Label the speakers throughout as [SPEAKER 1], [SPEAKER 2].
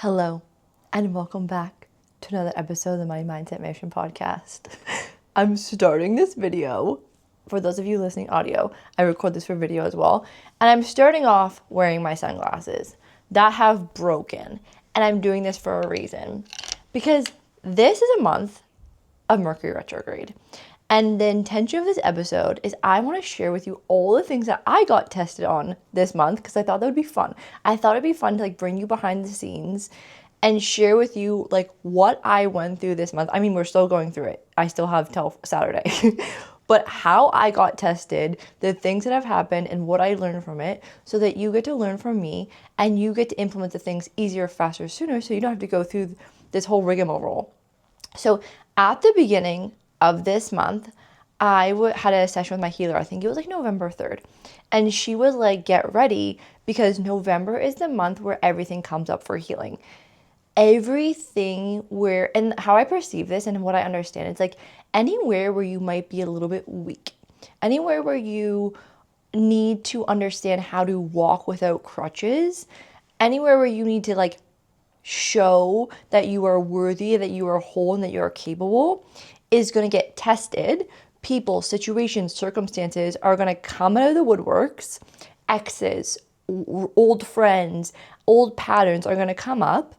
[SPEAKER 1] Hello, and welcome back to another episode of the Money Mindset Mission podcast. I'm starting this video. For those of you listening audio, I record this for video as well. And I'm starting off wearing my sunglasses that have broken. And I'm doing this for a reason. Because this is a month of Mercury Retrograde. And the intention of this episode is I want to share with you all the things that I got tested on this month because I thought that would be fun. I thought it'd be fun to bring you behind the scenes and share with you what I went through this month. I mean, we're still going through it. I still have till Saturday. But how I got tested, the things that have happened and what I learned from it so that you get to learn from me and you get to implement the things easier, faster, sooner so you don't have to go through this whole rigmarole. So at the beginning of this month, I had a session with my healer. I think it was November 3rd. And she was like, get ready because November is the month where everything comes up for healing. Everything and how I perceive this and what I understand, it's anywhere where you might be a little bit weak, anywhere where you need to understand how to walk without crutches, anywhere where you need to show that you are worthy, that you are whole, and that you are capable is going to get tested. People, situations, circumstances are going to come out of the woodworks. Exes, old friends, old patterns are going to come up.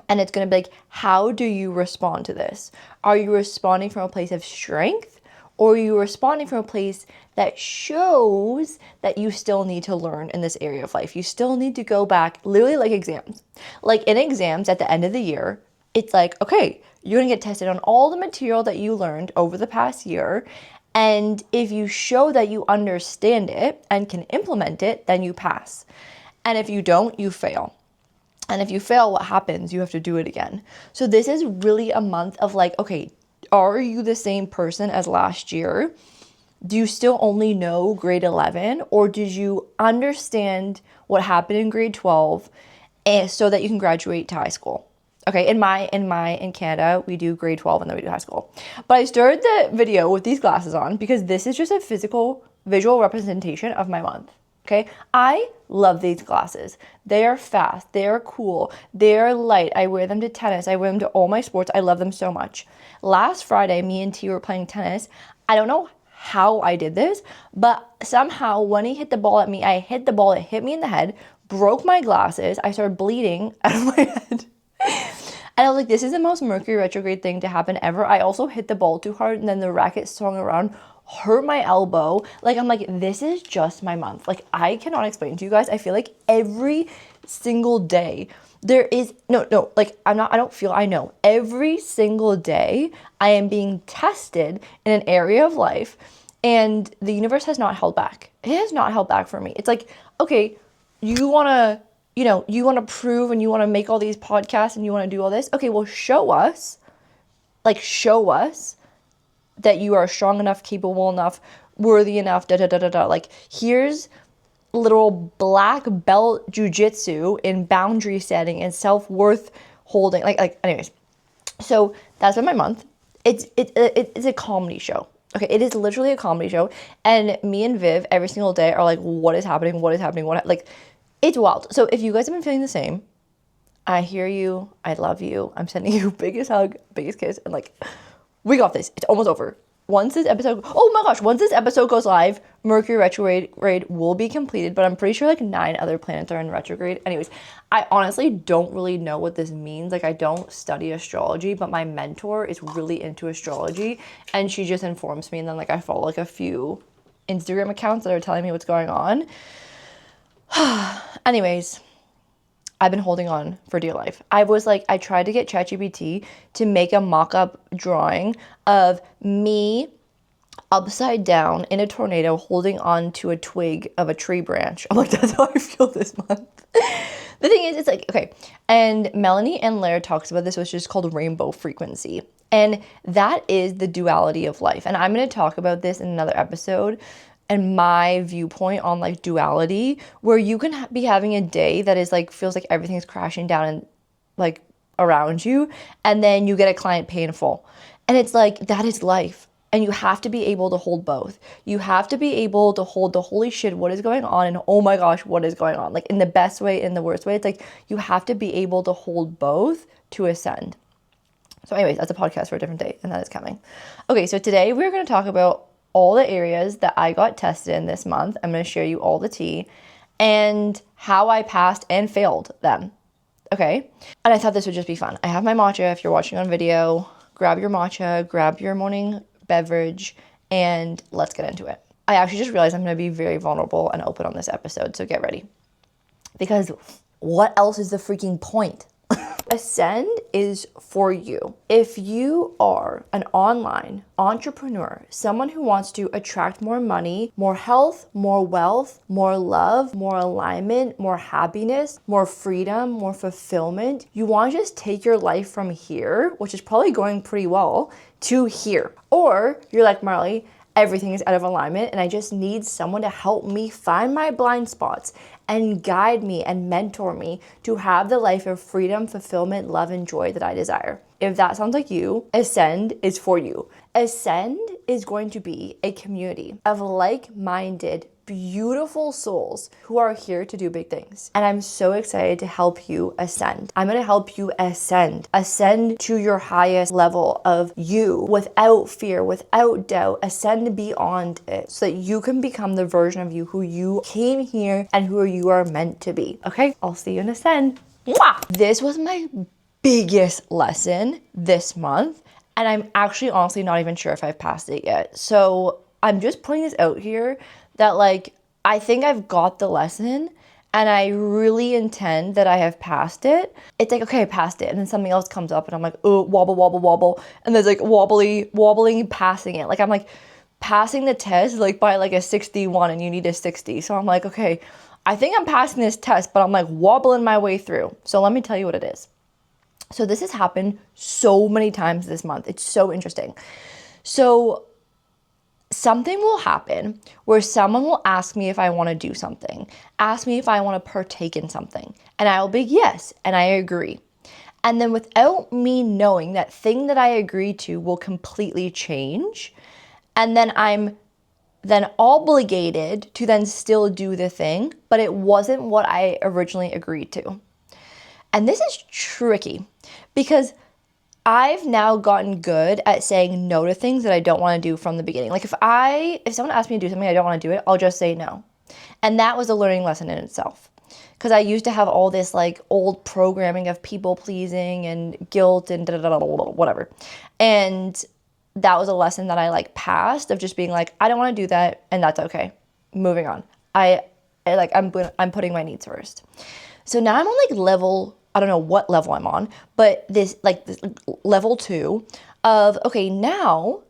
[SPEAKER 1] And it's going to be how do you respond to this? Are you responding from a place of strength? Or are you responding from a place that shows that you still need to learn in this area of life? You still need to go back, literally like exams. Like in exams at the end of the year, it's okay, you're going to get tested on all the material that you learned over the past year. And if you show that you understand it and can implement it, then you pass. And if you don't, you fail. And if you fail, what happens? You have to do it again. So this is really a month of okay, are you the same person as last year? Do you still only know grade 11? Or did you understand what happened in grade 12 so that you can graduate to high school? Okay, in Canada, we do grade 12 and then we do high school. But I started the video with these glasses on because this is just a visual representation of my month. Okay, I love these glasses. They are fast, they are cool, they are light. I wear them to tennis, I wear them to all my sports. I love them so much. Last Friday, me and T were playing tennis. I don't know how I did this, but somehow when he hit the ball at me, I hit the ball, it hit me in the head, broke my glasses, I started bleeding out of my head. And I was this is the most Mercury retrograde thing to happen ever. I also hit the ball too hard and then the racket swung around, hurt my elbow. I'm this is just my month. I cannot explain to you guys. I feel every single day there is I know every single day I am being tested in an area of life and the universe has not held back. It has not held back for me. It's okay, you want to prove and you want to make all these podcasts and you want to do all this. Okay, well, show us that you are strong enough, capable enough, worthy enough, here's literal black belt jujitsu in boundary setting and self-worth holding. Anyways. So that's been my month. It's a comedy show. Okay, it is literally a comedy show. And me and Viv every single day are what is happening? What is happening? It's wild. So if you guys have been feeling the same, I hear you. I love you. I'm sending you biggest hug, biggest kiss. And we got this. It's almost over. Once this episode goes live, Mercury retrograde will be completed, but I'm pretty sure 9 other planets are in retrograde. Anyways, I honestly don't really know what this means. I don't study astrology, but my mentor is really into astrology and she just informs me. And then I follow a few Instagram accounts that are telling me what's going on. Anyways, I've been holding on for dear life. I tried to get ChatGPT to make a mock-up drawing of me upside down in a tornado holding on to a twig of a tree branch. I'm that's how I feel this month. The thing is, it's okay. And Melanie and Laird talks about this, which is called rainbow frequency. And that is the duality of life. And I'm going to talk about this in another episode and my viewpoint on duality, where you can be having a day that is feels like everything's crashing down and around you, and then you get a client painful, and it's that is life. And you have to be able to hold both. You have to be able to hold the holy shit, what is going on? And oh my gosh, what is going on? Like in the best way, in the worst way. It's like you have to be able to hold both to ascend. So anyways, that's a podcast for a different day, and that is coming. Okay, so today we're going to talk about all the areas that I got tested in this month. I'm going to share you all the tea and how I passed and failed them. Okay? And I thought this would just be fun. I have my matcha. If you're watching on video, grab your matcha, grab your morning beverage, and let's get into it. I actually just realized I'm going to be very vulnerable and open on this episode, so get ready. Because what else is the freaking point? Ascend is for you. If you are an online entrepreneur, someone who wants to attract more money, more health, more wealth, more love, more alignment, more happiness, more freedom, more fulfillment, you want to just take your life from here, which is probably going pretty well, to here. Or you're like, Marley, everything is out of alignment and I just need someone to help me find my blind spots and guide me and mentor me to have the life of freedom, fulfillment, love, and joy that I desire. If that sounds like you, Ascend is for you. Ascend is going to be a community of like-minded, beautiful souls who are here to do big things. And I'm so excited to help you ascend. I'm going to help you ascend to your highest level of you without fear, without doubt, ascend beyond it so that you can become the version of you who you came here and who you are meant to be. Okay, I'll see you in Ascend. Mwah! This was my biggest lesson this month, and I'm actually honestly not even sure if I've passed it yet. So I'm just putting this out here that like, I think I've got the lesson and I really intend that I have passed it. It's like, okay, I passed it. And then something else comes up and I'm like, oh, wobble, wobble, wobble. And there's like wobbling, passing it. Like I'm like passing the test like by like a 61 and you need a 60. So I'm like, okay, I think I'm passing this test, but I'm like wobbling my way through. So let me tell you what it is. So this has happened so many times this month. It's so interesting. So something will happen where someone will ask me if I want to do something, ask me if I want to partake in something, and I will be yes, and I agree. And then without me knowing, that thing that I agree to will completely change, and then I'm then obligated to then still do the thing, but it wasn't what I originally agreed to. And this is tricky because I've now gotten good at saying no to things that I don't want to do from the beginning. Like if someone asks me to do something I don't want to do it, I'll just say no. And that was a learning lesson in itself. Because I used to have all this like old programming of people pleasing and guilt and whatever. And that was a lesson that I like passed of just being like, I don't want to do that and that's okay. Moving on. I'm putting my needs first. So now I'm on like level, I don't know what level I'm on, but this level 2 of, okay, now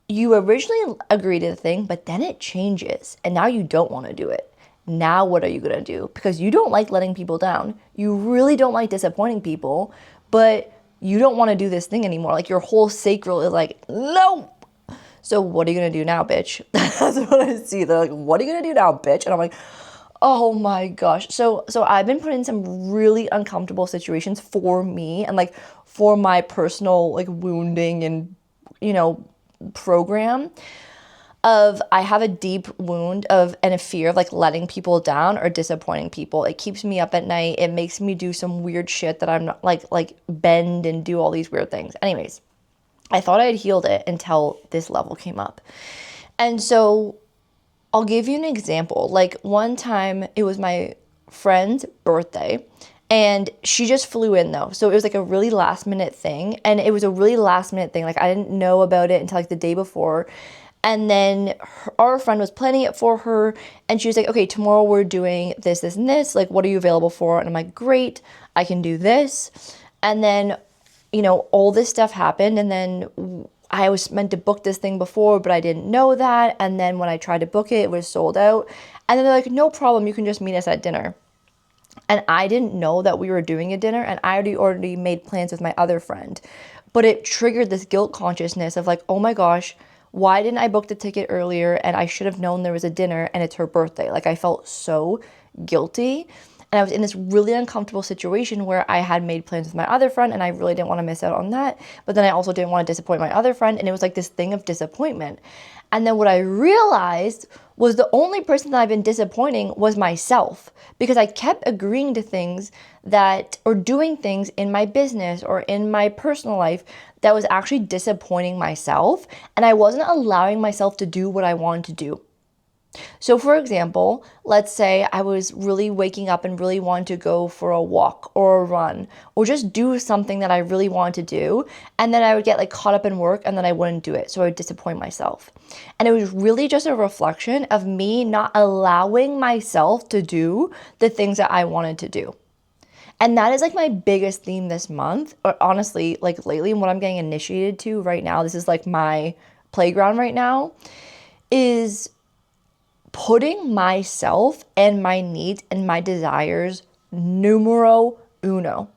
[SPEAKER 1] you originally agreed to the thing, but then it changes and now you don't want to do it. Now what are you going to do? Because you don't like letting people down. You really don't like disappointing people, but you don't want to do this thing anymore. Like your whole sacral is like, no. So what are you going to do now, bitch? That's what I see. They're like, what are you going to do now, bitch? And I'm like, oh my gosh. So I've been put in some really uncomfortable situations for me and like for my personal like wounding and, program of I have a deep wound and a fear of like letting people down or disappointing people. It keeps me up at night. It makes me do some weird shit that I'm not like bend and do all these weird things. Anyways, I thought I had healed it until this level came up. And so I'll give you an example. Like one time it was my friend's birthday and she just flew in though. So it was like a really last minute thing. And it was a really last minute thing. Like I didn't know about it until like the day before. And then our friend was planning it for her and she was like, okay, tomorrow we're doing this, this, and this. Like, what are you available for? And I'm like, great, I can do this. And then, all this stuff happened. And then I was meant to book this thing before, but I didn't know that. And then when I tried to book it, it was sold out. And then they're like, no problem, you can just meet us at dinner. And I didn't know that we were doing a dinner and I already made plans with my other friend. But it triggered this guilt consciousness of like, oh my gosh, why didn't I book the ticket earlier? And I should have known there was a dinner and it's her birthday. Like I felt so guilty. And I was in this really uncomfortable situation where I had made plans with my other friend and I really didn't want to miss out on that. But then I also didn't want to disappoint my other friend. And it was like this thing of disappointment. And then what I realized was the only person that I've been disappointing was myself, because I kept agreeing to things or doing things in my business or in my personal life that was actually disappointing myself. And I wasn't allowing myself to do what I wanted to do. So for example, let's say I was really waking up and really wanted to go for a walk or a run or just do something that I really wanted to do. And then I would get like caught up in work and then I wouldn't do it. So I would disappoint myself. And it was really just a reflection of me not allowing myself to do the things that I wanted to do. And that is like my biggest theme this month, or honestly, like lately, and what I'm getting initiated to right now, this is like my playground right now, is putting myself and my needs and my desires numero uno,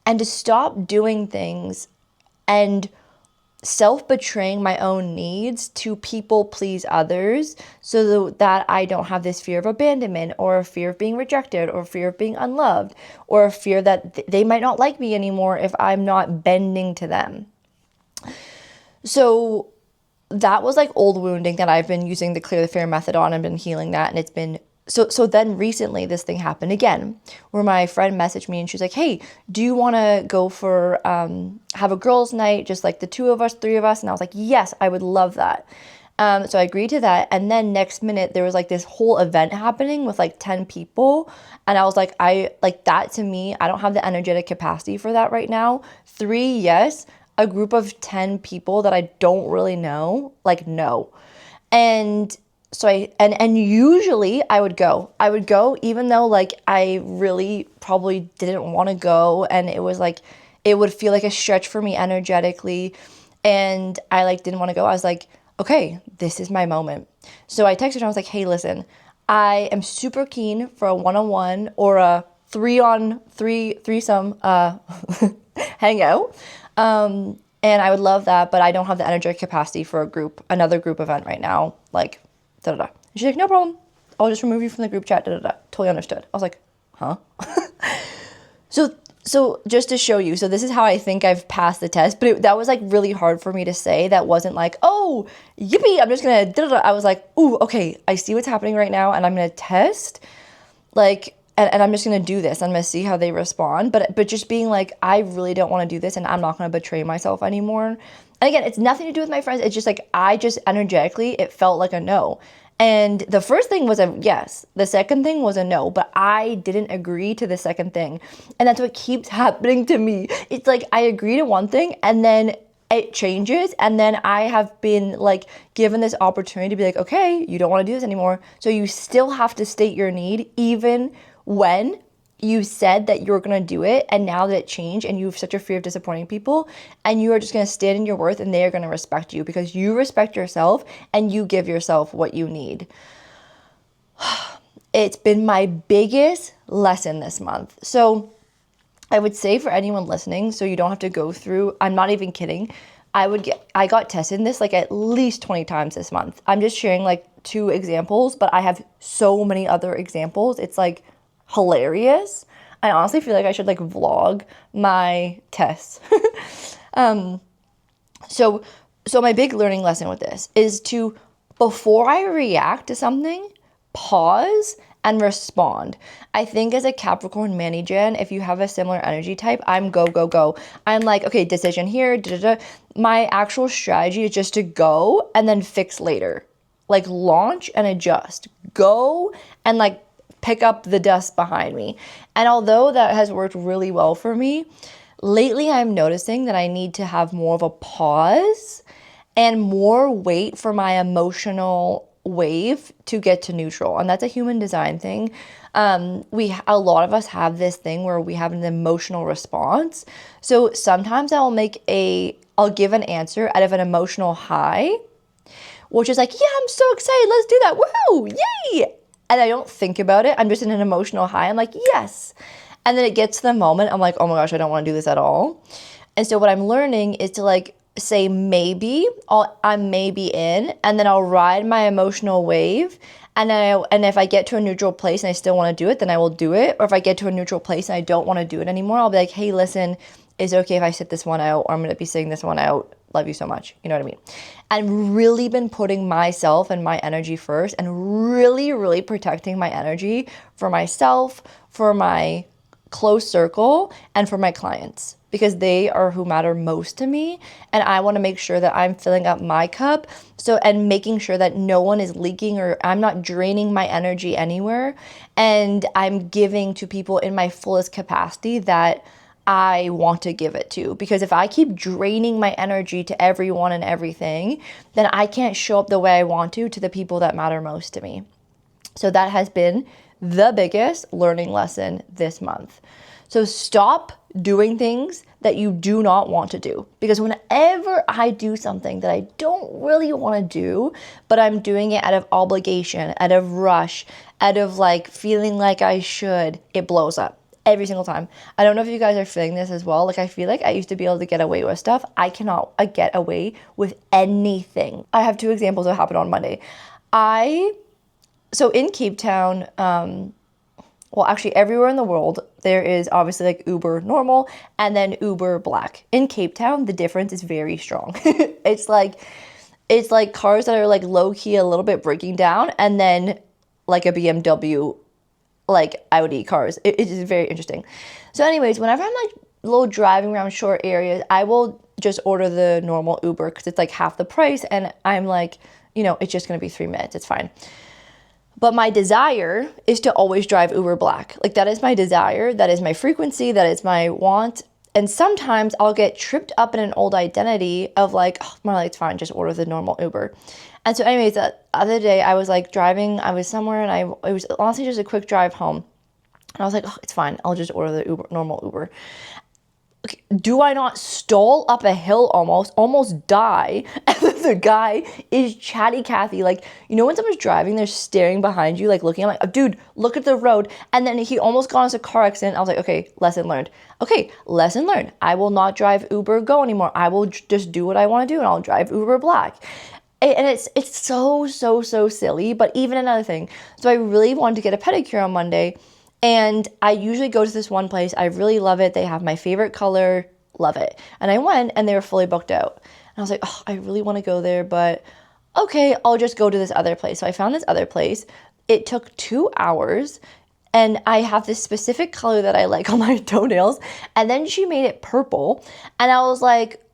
[SPEAKER 1] and to stop doing things and self-betraying my own needs to people please others so that I don't have this fear of abandonment or a fear of being rejected or fear of being unloved or a fear that they might not like me anymore if I'm not bending to them. So that was like old wounding that I've been using the Clear the Fear method on and been healing that. And it's been so then recently this thing happened again where my friend messaged me and she's like, hey, do you want to go for have a girls' night, just like the 2 of us, 3 of us? And I was like, yes, I would love that. So I agreed to that. And then next minute there was like this whole event happening with like 10 people. And I was like, that to me, I don't have the energetic capacity for that right now. 3, yes. A group of 10 people that I don't really know, like, no. And so and usually I would go even though like I really probably didn't want to go, and it was like, it would feel like a stretch for me energetically, and I like didn't want to go. I was like, okay, this is my moment. So I texted her, I was like, hey, listen, I am super keen for a 1-on-1 or a 3-on-3 threesome hangout. And I would love that, but I don't have the energetic capacity for another group event right now. Like, da-da-da. And she's like, no problem. I'll just remove you from the group chat, da-da-da. Totally understood. I was like, huh? So just to show you, so this is how I think I've passed the test, but that was like really hard for me to say. That wasn't like, oh, yippee, I'm just gonna da-da-da. I was like, ooh, okay, I see what's happening right now, and I'm gonna test, like, and I'm just going to do this. I'm going to see how they respond. But just being like, I really don't want to do this, and I'm not going to betray myself anymore. And again, it's nothing to do with my friends. It's just like, I just energetically, it felt like a no. And the first thing was a yes. The second thing was a no. But I didn't agree to the second thing. And that's what keeps happening to me. It's like I agree to one thing, and then it changes, and then I have been like given this opportunity to be like, okay, you don't want to do this anymore. So you still have to state your need, even when you said that you were going to do it, and now that it changed and you have such a fear of disappointing people, and you are just going to stand in your worth, and they are going to respect you because you respect yourself and you give yourself what you need. It's been my biggest lesson this month. So I would say for anyone listening, so you don't have to go through, I'm not even kidding, I got tested in this like at least 20 times this month. I'm just sharing like 2 examples, but I have so many other examples. It's like hilarious. I honestly feel like I should like vlog my tests. So my big learning lesson with this is to, before I react to something, pause and respond. I think as a Capricorn Mani-Gen, if you have a similar energy type, I'm go, go, go. I'm like, okay, decision here, da-da-da. My actual strategy is just to go and then fix later. Like launch and adjust. Go and like pick up the dust behind me. And although that has worked really well for me, lately I'm noticing that I need to have more of a pause and more wait for my emotional wave to get to neutral. And that's a human design thing. A lot of us have this thing where we have an emotional response. So sometimes I'll give an answer out of an emotional high, which is like, yeah, I'm so excited, let's do that, woohoo, yay! And I don't think about it. I'm just in an emotional high. I'm like, yes. And then it gets to the moment. I'm like, oh my gosh, I don't want to do this at all. And so what I'm learning is to like say maybe, I'm maybe in, and then I'll ride my emotional wave. And if I get to a neutral place and I still want to do it, then I will do it. Or if I get to a neutral place and I don't want to do it anymore, I'll be like, hey, listen, is it okay if I sit this one out, or I'm going to be sitting this one out? Love you so much. You know what I mean? And really been putting myself and my energy first, and really, really protecting my energy for myself, for my close circle, and for my clients, because they are who matter most to me. And I want to make sure that I'm filling up my cup. So, and making sure that no one is leaking, or I'm not draining my energy anywhere. And I'm giving to people in my fullest capacity that I want to give it to. Because if I keep draining my energy to everyone and everything, then I can't show up the way I want to the people that matter most to me. So that has been the biggest learning lesson this month. So stop doing things that you do not want to do. Because whenever I do something that I don't really want to do, but I'm doing it out of obligation, out of rush, out of like feeling like I should, it blows up. Every single time. I don't know if you guys are feeling this as well. Like, I feel like I used to be able to get away with stuff. I cannot get away with anything. I have 2 examples that happened on Monday. So in Cape Town, well, actually everywhere in the world, there is obviously like Uber normal and then Uber black. In Cape Town, the difference is very strong. It's like cars that are like low key a little bit breaking down, and then like a BMW, like Audi cars. It is very interesting. So anyways, whenever I'm like little driving around short areas, I will just order the normal Uber because it's like half the price, and I'm like, you know, it's just gonna be 3 minutes, it's fine. But my desire is to always drive Uber black. Like, that is my desire, that is my frequency, that is my want. And sometimes I'll get tripped up in an old identity of like, oh, Marley, it's fine, just order the normal Uber. And so anyways, the other day I was like driving, I was somewhere, and it was honestly just a quick drive home. And I was like, oh, it's fine, I'll just order the normal Uber. Okay, do I not stall up a hill almost die, and then the guy is chatty Cathy, like, you know when someone's driving, they're staring behind you, like looking, I'm like, oh, dude, look at the road. And then he almost got into a car accident. I was like, okay, lesson learned. Okay, lesson learned. I will not drive Uber Go anymore. I will just do what I want to do, and I'll drive Uber Black. And it's so silly. But even another thing, so I really wanted to get a pedicure on Monday. And I usually go to this one place. I really love it. They have my favorite color. Love it. And I went, and they were fully booked out. And I was like, oh, I really want to go there, but okay, I'll just go to this other place. So I found this other place. It took 2 hours, and I have this specific color that I like on my toenails. And then she made it purple. And I was like,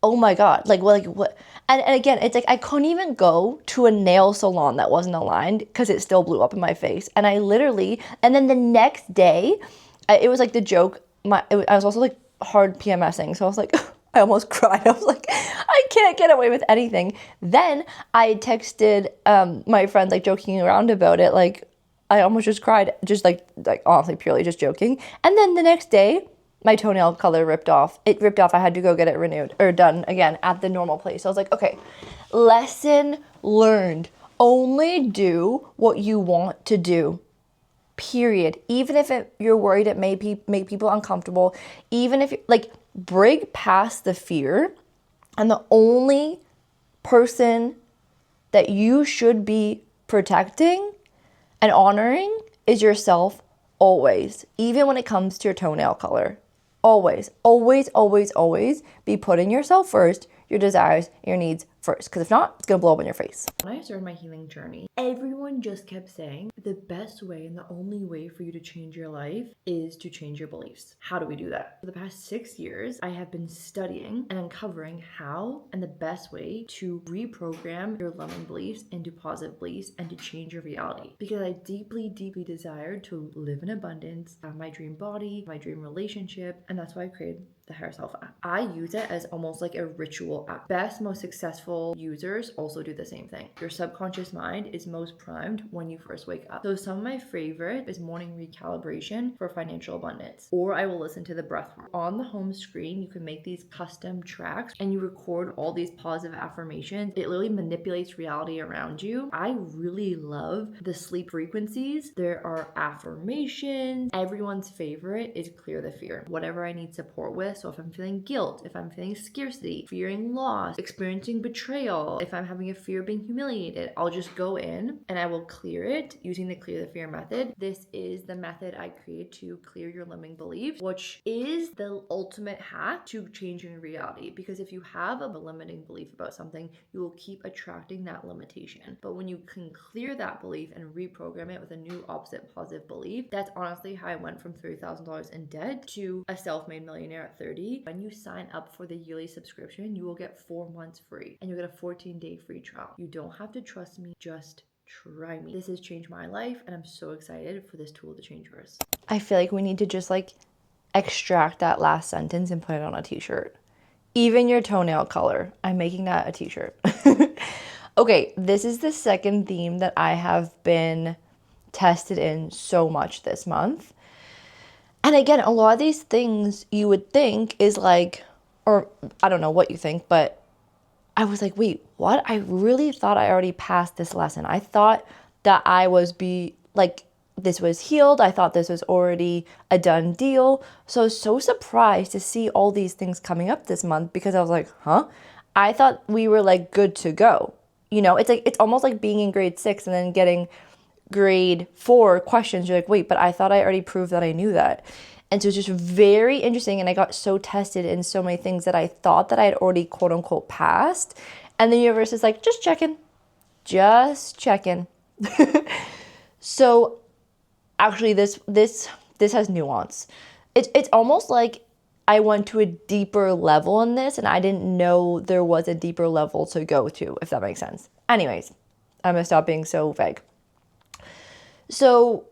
[SPEAKER 1] oh my God, like what? And again, it's like I couldn't even go to a nail salon that wasn't aligned because it still blew up in my face. And I literally, and then the next day, it was like the joke. I was also like hard PMSing, so I was like, I almost cried. I was like, I can't get away with anything. Then I texted my friend, like joking around about it, like I almost just cried, just like honestly, purely just joking. And then the next day, my toenail color ripped off. It ripped off. I had to go get it renewed or done again at the normal place. So I was like, okay, lesson learned. Only do what you want to do. Period. Even if you're worried it may make people uncomfortable. Even if like break past the fear. And the only person that you should be protecting and honoring is yourself always. Even when it comes to your toenail color. Always be putting yourself first, your desires, your needs first. Because if not, it's going to blow up in your face. When I started my healing journey, everyone just kept saying the best way and the only way for you to change your life is to change your beliefs. How do we do that? For the past 6 years, I have been studying and uncovering how and the best way to reprogram your limiting beliefs into positive beliefs and to change your reality. Because I deeply desired to live in abundance, have my dream body, my dream relationship, and that's why I created the Higher Self app. I use it as almost like a ritual app. Best, most successful users also do the same thing. Your subconscious mind is most primed when you first wake up. So some of my favorite is morning recalibration for financial abundance, or I will listen to the breath work. On the home screen, you can make these custom tracks and you record all these positive affirmations. It literally manipulates reality around you. I really love the sleep frequencies. There are affirmations. Everyone's favorite is clear the fear. Whatever I need support with. So if I'm feeling guilt, if I'm feeling scarcity, fearing fearing loss, experiencing betrayal, if I'm having a fear of being humiliated, I'll just go in and I will clear it using the clear the fear method. This is the method I create to clear your limiting belief, which is the ultimate hack to changing reality. Because if you have a limiting belief about something, you will keep attracting that limitation. But when you can clear that belief and reprogram it with a new opposite positive belief, that's honestly how I went from $30,000 in debt to a self-made millionaire at 30. When you sign up for the yearly subscription, you will get 4 months free and you'll get a 14-day free trial. You don't have to trust me, just try me. This has changed my life and I'm so excited for this tool to change yours. I feel like we need to just extract that last sentence and put it on a t-shirt. Even your toenail color. I'm making that a t-shirt. Okay, this is the second theme that I have been tested in so much this month. And again, a lot of these things you would think is or I don't know what you think, but I was like, wait, what? I really thought I already passed this lesson. I thought that I was this was healed. I thought this was already a done deal. So I was so surprised to see all these things coming up this month because I was like, huh? I thought we were good to go. It's almost like being in grade 6 and then getting grade 4 questions. You're like, wait, but I thought I already proved that I knew that. And so it's just very interesting. And I got so tested in so many things that I thought that I had already quote unquote passed. And the universe is like, just checking. So actually this has nuance. It's almost like I went to a deeper level in this and I didn't know there was a deeper level to go to, if that makes sense. Anyways, I'm gonna stop being so vague. So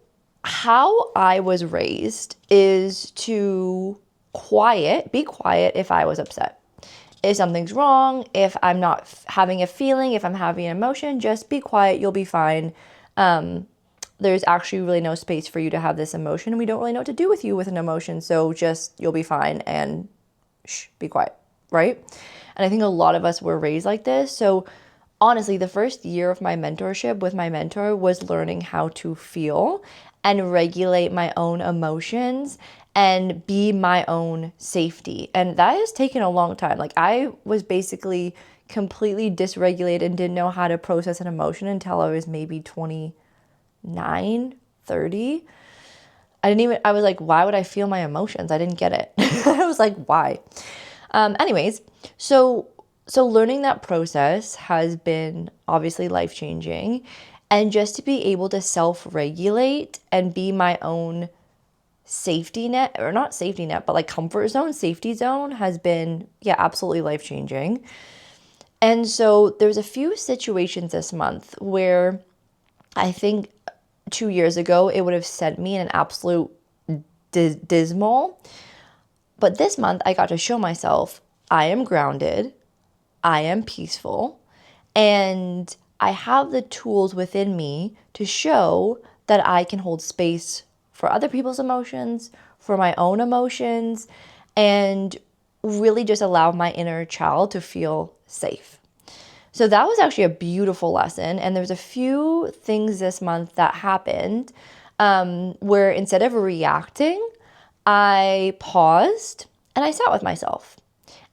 [SPEAKER 1] how I was raised is to be quiet if I was upset. If something's wrong, if I'm not having a feeling, if I'm having an emotion, just be quiet, you'll be fine. There's actually really no space for you to have this emotion. We don't really know what to do with you with an emotion. So just, you'll be fine and be quiet, right? And I think a lot of us were raised like this. So honestly, the first year of my mentorship with my mentor was learning how to feel and regulate my own emotions and be my own safety. And that has taken a long time. I was basically completely dysregulated and didn't know how to process an emotion until I was maybe 29, 30. I was like, why would I feel my emotions? I didn't get it. I was like, why? Anyways, so learning that process has been obviously life-changing. And just to be able to self-regulate and be my own safety net, or not safety net, but comfort zone, safety zone has been, absolutely life-changing. And so there's a few situations this month where I think 2 years ago, it would have sent me in an absolute dismal. But this month, I got to show myself I am grounded, I am peaceful, and I have the tools within me to show that I can hold space for other people's emotions, for my own emotions, and really just allow my inner child to feel safe. So that was actually a beautiful lesson. And there's a few things this month that happened where instead of reacting, I paused and I sat with myself.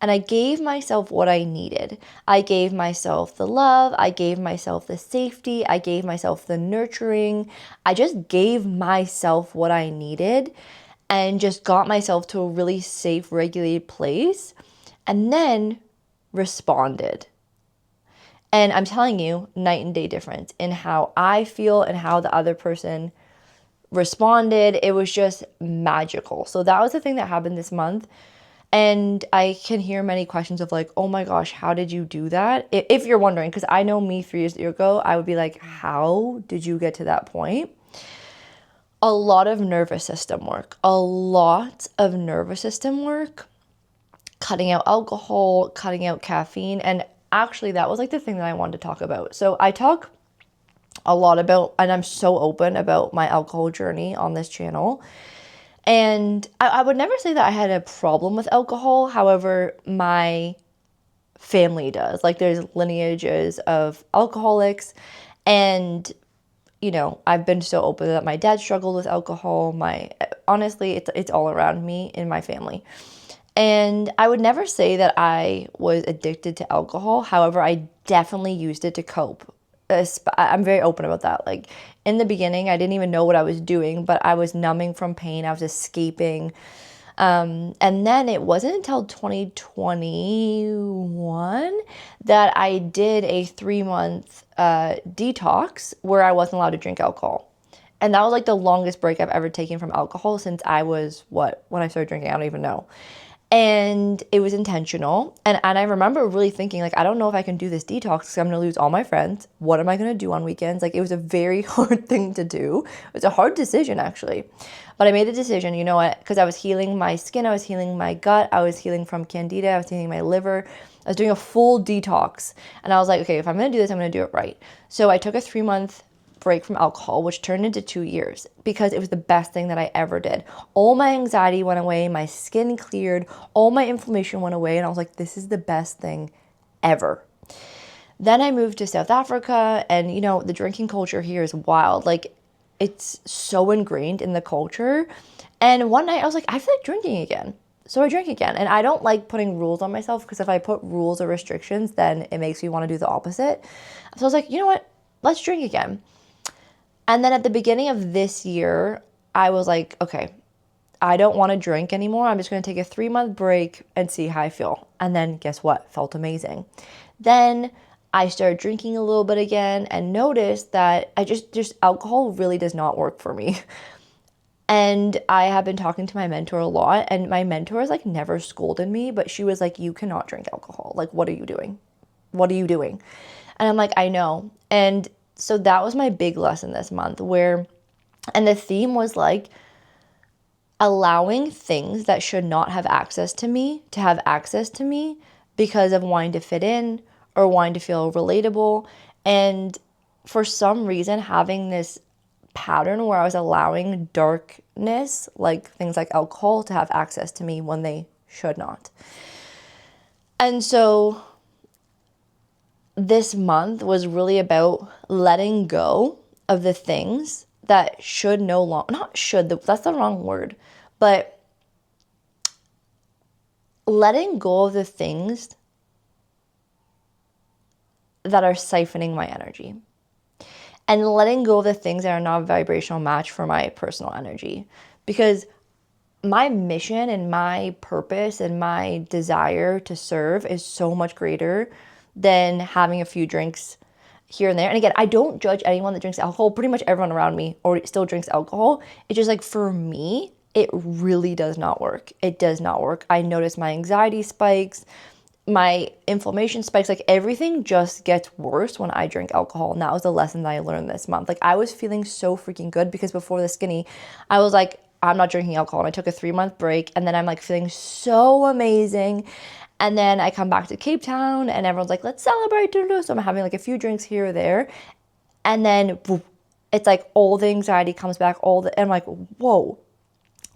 [SPEAKER 1] And I gave myself what I needed. I gave myself the love. I gave myself the safety. I gave myself the nurturing. I just gave myself what I needed and just got myself to a really safe, regulated place and then responded. And I'm telling you, night and day difference in how I feel and how the other person responded. It was just magical. So that was the thing that happened this month. And I can hear many questions of oh my gosh, how did you do that? If you're wondering, because I know me 3 years ago, I would be like, how did you get to that point? A lot of nervous system work, cutting out alcohol, cutting out caffeine. And actually that was the thing that I wanted to talk about. So I talk a lot about, and I'm so open about my alcohol journey on this channel. And I would never say that I had a problem with alcohol. However, my family does. There's lineages of alcoholics. And, I've been so open that my dad struggled with alcohol. Honestly, it's all around me in my family. And I would never say that I was addicted to alcohol. However, I definitely used it to cope. I'm very open about that. Like in the beginning, I didn't even know what I was doing, but I was numbing from pain. I was escaping. And then it wasn't until 2021 that I did a 3-month detox where I wasn't allowed to drink alcohol. And that was like the longest break I've ever taken from alcohol since I was, when I started drinking, I don't even know. And it was intentional. And I remember really thinking, like, I don't know if I can do this detox because I'm going to lose all my friends. What am I going to do on weekends? Like, it was a very hard thing to do. It was a hard decision, actually. But I made the decision, you know what? Because I was healing my skin. I was healing my gut. I was healing from candida. I was healing my liver. I was doing a full detox. And I was like, okay, if I'm going to do this, I'm going to do it right. So I took a 3-month break from alcohol, which turned into 2 years because it was the best thing that I ever did. All my anxiety went away, my skin cleared, all my inflammation went away, and I was like, this is the best thing ever. Then I moved to South Africa, and you know, the drinking culture here is wild. Like, it's so ingrained in the culture. And one night I was like, I feel like drinking again. So I drank again. And I don't like putting rules on myself because if I put rules or restrictions, then it makes me want to do the opposite. So I was like, you know what? Let's drink again. And then at the beginning of this year, I was like, okay, I don't want to drink anymore. I'm just going to take a 3-month break and see how I feel. And then guess what? Felt amazing. Then I started drinking a little bit again and noticed that I just alcohol really does not work for me. And I have been talking to my mentor a lot, and my mentor has like never scolded me, but she was like, you cannot drink alcohol. Like, what are you doing? What are you doing? And I'm like, I know. And so that was my big lesson this month and the theme was like allowing things that should not have access to me to have access to me because of wanting to fit in or wanting to feel relatable. And for some reason, having this pattern where I was allowing darkness, like things like alcohol, to have access to me when they should not. And so this month was really about letting go of the things that should no longer, not should, that's the wrong word, but letting go of the things that are siphoning my energy and letting go of the things that are not a vibrational match for my personal energy. Because my mission and my purpose and my desire to serve is so much greater than having a few drinks here and there. And again, I don't judge anyone that drinks alcohol. Pretty much everyone around me or still drinks alcohol. It's just like, for me, it really does not work. It does not work. I notice my anxiety spikes, my inflammation spikes, like everything just gets worse when I drink alcohol. And that was the lesson that I learned this month. Like, I was feeling so freaking good because before the skinny, I was like, I'm not drinking alcohol. And I took a 3-month break, and then I'm like feeling so amazing. And then I come back to Cape Town and everyone's like, let's celebrate. So I'm having like a few drinks here or there. And then it's like all the anxiety comes back, and I'm like, whoa,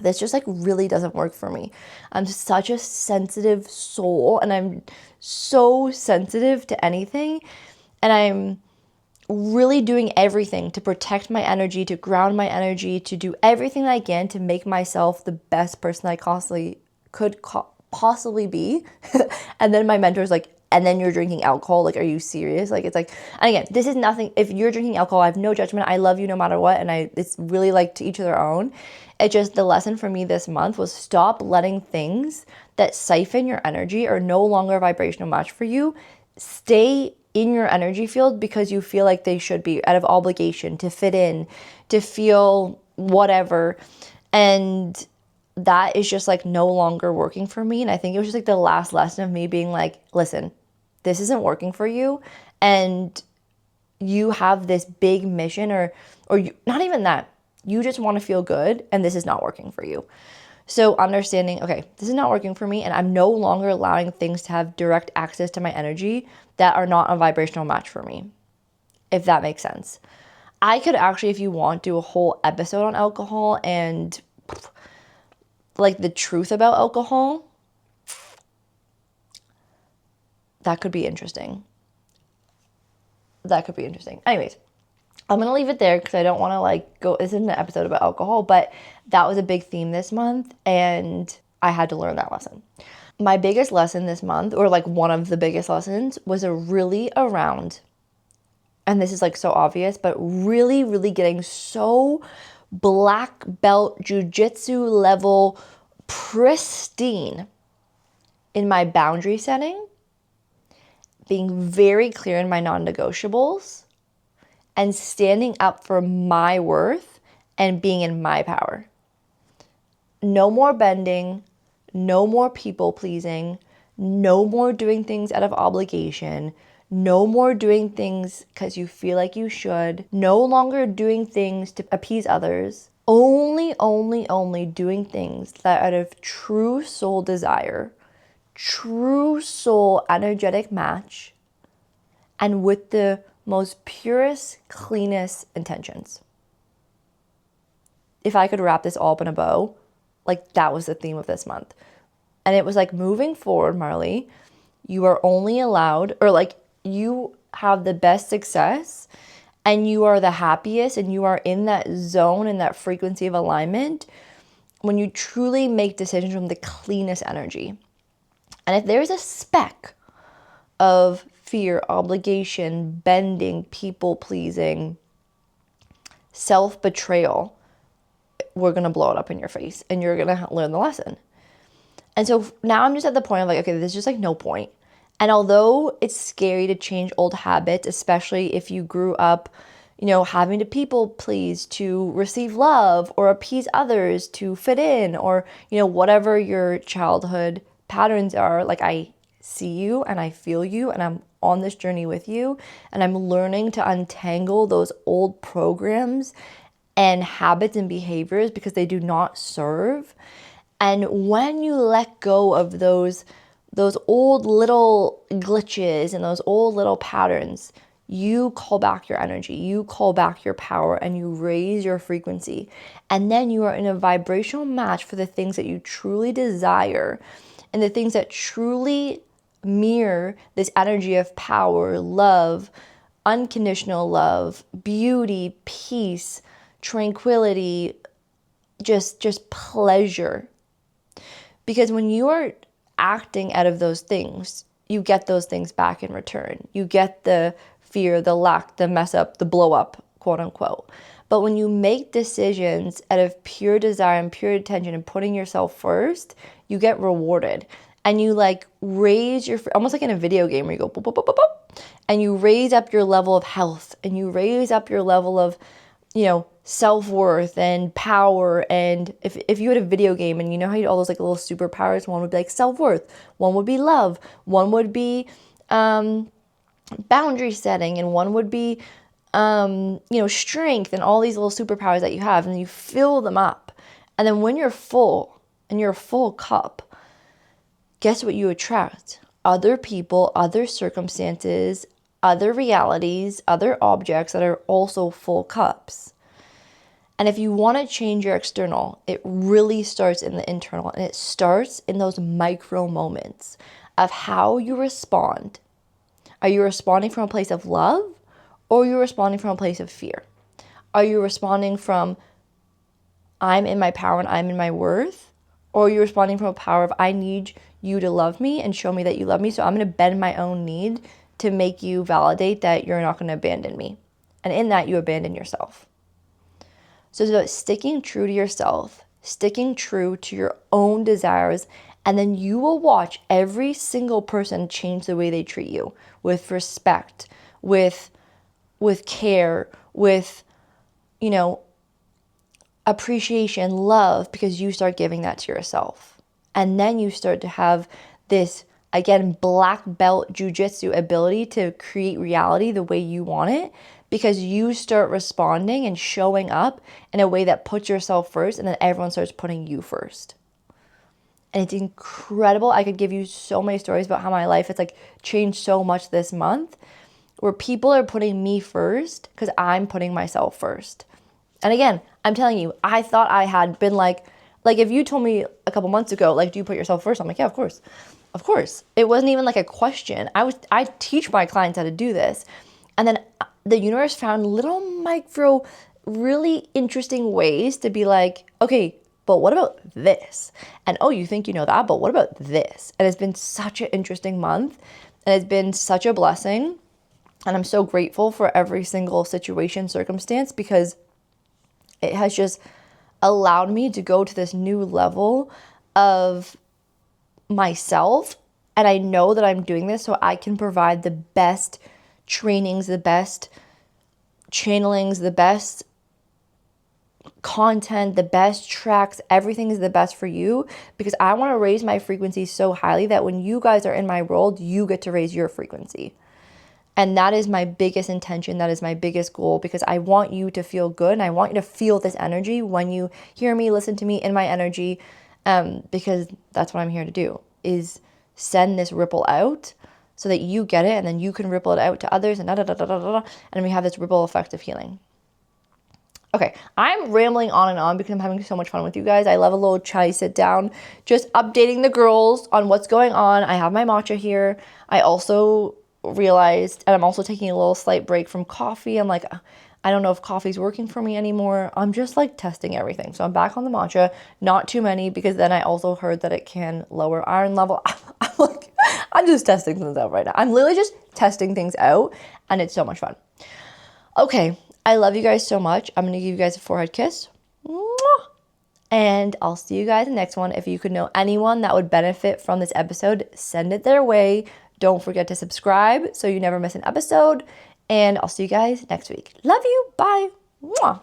[SPEAKER 1] this just like really doesn't work for me. I'm such a sensitive soul, and I'm so sensitive to anything. And I'm really doing everything to protect my energy, to ground my energy, to do everything that I can to make myself the best person I could possibly be. And then my mentor's like, and then you're drinking alcohol. Like, are you serious? Like, it's like, and again, this is nothing. If you're drinking alcohol, I have no judgment. I love you no matter what. And it's really like to each their own. It just, the lesson for me this month was stop letting things that siphon your energy or no longer a vibrational match for you stay in your energy field because you feel like they should be, out of obligation, to fit in, to feel whatever. And that is just like no longer working for me. And I think it was just like the last lesson of me being like, listen, this isn't working for you. And you have this big mission or you, not even that, you just want to feel good, and this is not working for you. So understanding, okay, this is not working for me, and I'm no longer allowing things to have direct access to my energy that are not a vibrational match for me, if that makes sense. I could actually, if you want, do a whole episode on alcohol and like the truth about alcohol. That could be interesting. Anyways, I'm going to leave it there because I don't want to like go, this isn't an episode about alcohol, but that was a big theme this month. And I had to learn that lesson. My biggest lesson this month, or like one of the biggest lessons, was really around, and this is like so obvious, but really, really getting so black belt jujitsu level pristine in my boundary setting, being very clear in my non-negotiables, and standing up for my worth and being in my power. No more bending, no more people pleasing, no more doing things out of obligation, no more doing things because you feel like you should, no longer doing things to appease others, only doing things that out of true soul desire, true soul energetic match, and with the most purest, cleanest intentions. If I could wrap this all up in a bow, like that was the theme of this month. And it was like, moving forward, Marley, you are only allowed, or like you have the best success and you are the happiest and you are in that zone and that frequency of alignment when you truly make decisions from the cleanest energy. And if there's a speck of fear, obligation, bending, people pleasing, self-betrayal, we're going to blow it up in your face and you're going to learn the lesson. And so now I'm just at the point of like, okay, there's just like no point. And although it's scary to change old habits, especially if you grew up, you know, having to people please to receive love or appease others to fit in, or, you know, whatever your childhood patterns are, like I see you and I feel you and I'm on this journey with you and I'm learning to untangle those old programs and habits and behaviors because they do not serve. And when you let go of those old little glitches and those old little patterns, you call back your energy, you call back your power, and you raise your frequency. And then you are in a vibrational match for the things that you truly desire and the things that truly mirror this energy of power, love, unconditional love, beauty, peace, tranquility, just pleasure. Because when you are acting out of those things, you get those things back in return. You get the fear, the lack, the mess up, the blow up, quote unquote. But when you make decisions out of pure desire and pure intention and putting yourself first, you get rewarded. And you like raise your, almost like in a video game where you go, boop, boop, boop, boop, boop, and you raise up your level of health and you raise up your level of, you know, self-worth and power. And if you had a video game and you know how you had all those like little superpowers, one would be like self-worth, one would be love, one would be boundary setting, and one would be you know, strength, and all these little superpowers that you have, and you fill them up. And then when you're full and you're a full cup, guess what you attract? Other people, other circumstances, other realities, other objects that are also full cups. And if you want to change your external, it really starts in the internal, and it starts in those micro moments of how you respond. Are you responding from a place of love, or are you responding from a place of fear? Are you responding from I'm in my power and I'm in my worth, or are you responding from a power of I need you to love me and show me that you love me, so I'm going to bend my own need to make you validate that you're not going to abandon me. And in that, you abandon yourself. So it's about sticking true to yourself, sticking true to your own desires, and then you will watch every single person change the way they treat you, with respect, with care, with, you know, appreciation, love, because you start giving that to yourself. And then you start to have this, again, black belt jujitsu ability to create reality the way you want it, because you start responding and showing up in a way that puts yourself first, and then everyone starts putting you first. And it's incredible. I could give you so many stories about how my life has like changed so much this month, where people are putting me first because I'm putting myself first. And again, I'm telling you, I thought I had been like if you told me a couple months ago, like, do you put yourself first? I'm like, yeah, of course. Of course. It wasn't even like a question. I teach my clients how to do this. And then the universe found little micro, really interesting ways to be like, okay, but what about this? And oh, you think you know that, but what about this? And it's been such an interesting month, and it's been such a blessing. And I'm so grateful for every single situation, circumstance, because it has just allowed me to go to this new level of myself. And I know that I'm doing this so I can provide the best trainings, the best channelings, the best content, the best tracks. Everything is the best for you, because I want to raise my frequency so highly that when you guys are in my world, you get to raise your frequency. And that is my biggest intention. That is my biggest goal, because I want you to feel good, and I want you to feel this energy when you hear me, listen to me in my energy, because that's what I'm here to do, is send this ripple out so that you get it, and then you can ripple it out to others, and and we have this ripple effect of healing. Okay, I'm rambling on and on because I'm having so much fun with you guys. I love a little chai sit down, just updating the girls on what's going on. I have my matcha here. I also realized, and I'm also taking a little slight break from coffee. I'm like, I don't know if coffee's working for me anymore. I'm just like testing everything. So I'm back on the matcha, not too many, because then I also heard that it can lower iron level. I'm just testing things out right now. I'm literally just testing things out, and it's so much fun. Okay, I love you guys so much. I'm gonna give you guys a forehead kiss. Mwah! And I'll see you guys in the next one. If you could know anyone that would benefit from this episode, send it their way. Don't forget to subscribe so you never miss an episode. And I'll see you guys next week. Love you. Bye. Mwah.